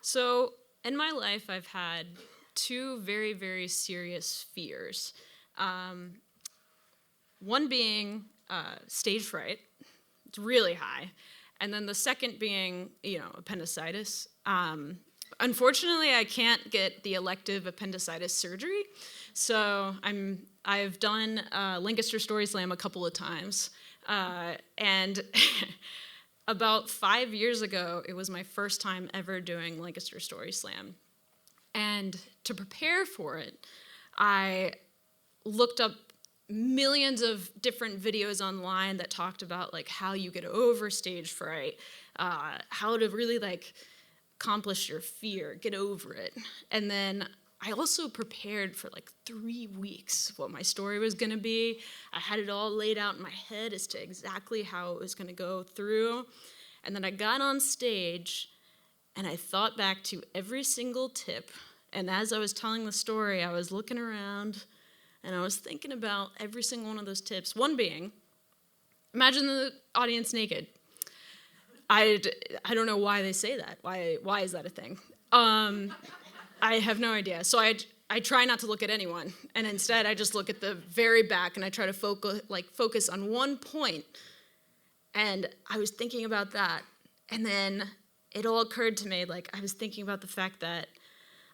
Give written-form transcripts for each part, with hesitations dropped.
So, in my life, I've had two very, very serious fears. Um, One being stage fright, it's really high. And then the second being, appendicitis. Unfortunately, I can't get the elective appendicitis surgery. So I've done Lancaster Story Slam a couple of times. And about 5 years ago, it was my first time ever doing Lancaster Story Slam. And to prepare for it, I looked up millions of different videos online that talked about like how you get over stage fright, how to really like accomplish your fear, get over it. And then I also prepared for like 3 weeks what my story was going to be. I had it all laid out in my head as to exactly how it was going to go through. And then I got on stage and I thought back to every single tip. And as I was telling the story, I was looking around and I was thinking about every single one of those tips. One being, imagine the audience naked. I don't know why they say that. Why is that a thing? I have no idea. So I try not to look at anyone, and instead I just look at the very back and I try to focus on one point. And I was thinking about that, and then it all occurred to me, like I was thinking about the fact that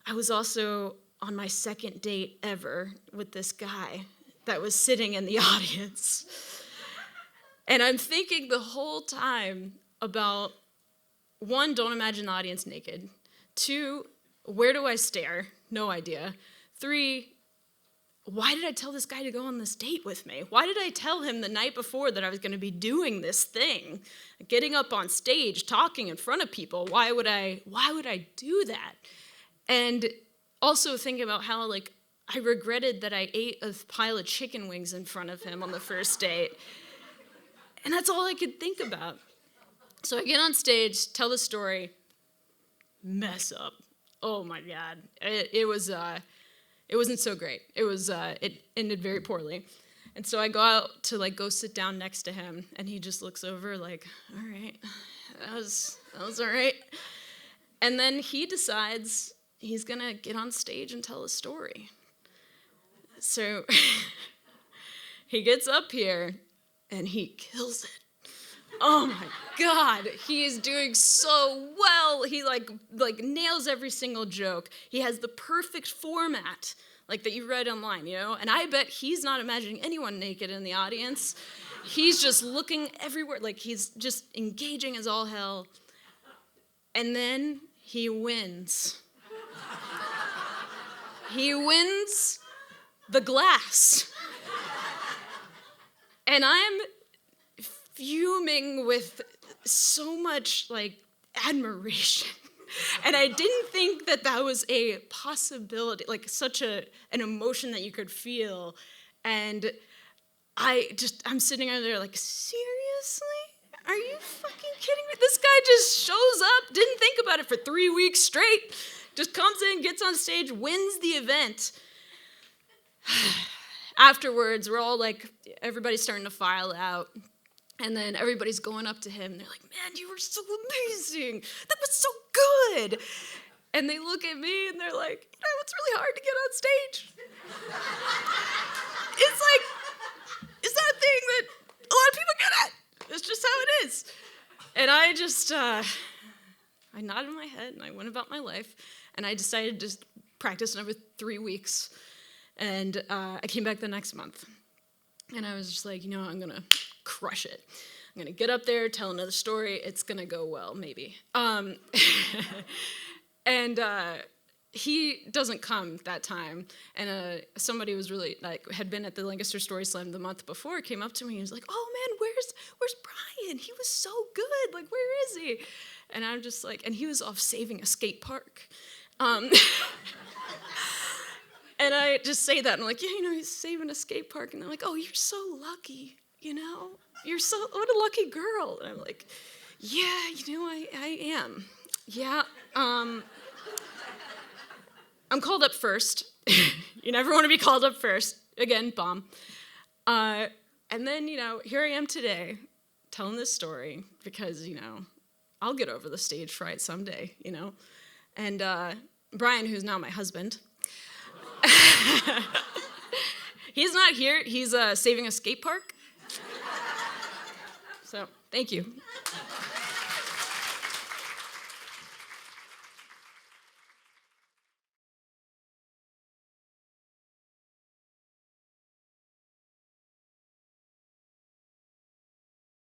I was also on my second date ever with this guy that was sitting in the audience. And I'm thinking the whole time about, one, don't imagine the audience naked. 2, where do I stare? No idea. 3, why did I tell this guy to go on this date with me? Why did I tell him the night before that I was going to be doing this thing? Getting up on stage, talking in front of people. Why would I do that? And also thinking about how, like, I regretted that I ate a pile of chicken wings in front of him on the first date. And that's all I could think about. So I get on stage, tell the story, mess up. Oh my God. It wasn't so great. It ended very poorly. And so I go out to go sit down next to him, and he just looks over like, all right, that was all right. And then he decides he's gonna get on stage and tell a story. So he gets up here and he kills it. Oh my God, he is doing so well. He like nails every single joke. He has the perfect format, like that you read online, And I bet he's not imagining anyone naked in the audience. He's just looking everywhere, like he's just engaging as all hell. And then he wins. He wins the glass. And I'm fuming with so much admiration. And I didn't think that was a possibility, like such an emotion that you could feel. And I'm sitting over there like, seriously? Are you fucking kidding me? This guy just shows up, didn't think about it for 3 weeks straight, just comes in, gets on stage, wins the event. Afterwards, we're all everybody's starting to file out. And then everybody's going up to him, and they're like, man, you were so amazing. That was so good. And they look at me, and they're like, it's really hard to get on stage. It's that thing that a lot of people get at. It's just how it is. And I just, I nodded my head, and I went about my life, and I decided to practice another 3 weeks. And I came back the next month. And I was just like, I'm going to crush it. I'm going to get up there, tell another story. It's going to go well, maybe. And he doesn't come that time. And somebody was really, had been at the Lancaster Story Slam the month before, came up to me and was like, oh, man, where's Brian? He was so good. Where is he? And I'm just like, and he was off saving a skate park. And I just say that, and I'm like, he's saving a skate park. And they're like, oh, you're so lucky, You're what a lucky girl. And I'm like, yeah, I am. Yeah. I'm called up first. You never want to be called up first. Again, bomb. And then, here I am today telling this story because, I'll get over the stage fright someday, And Brian, who's now my husband, he's not here. He's saving a skate park. So, thank you.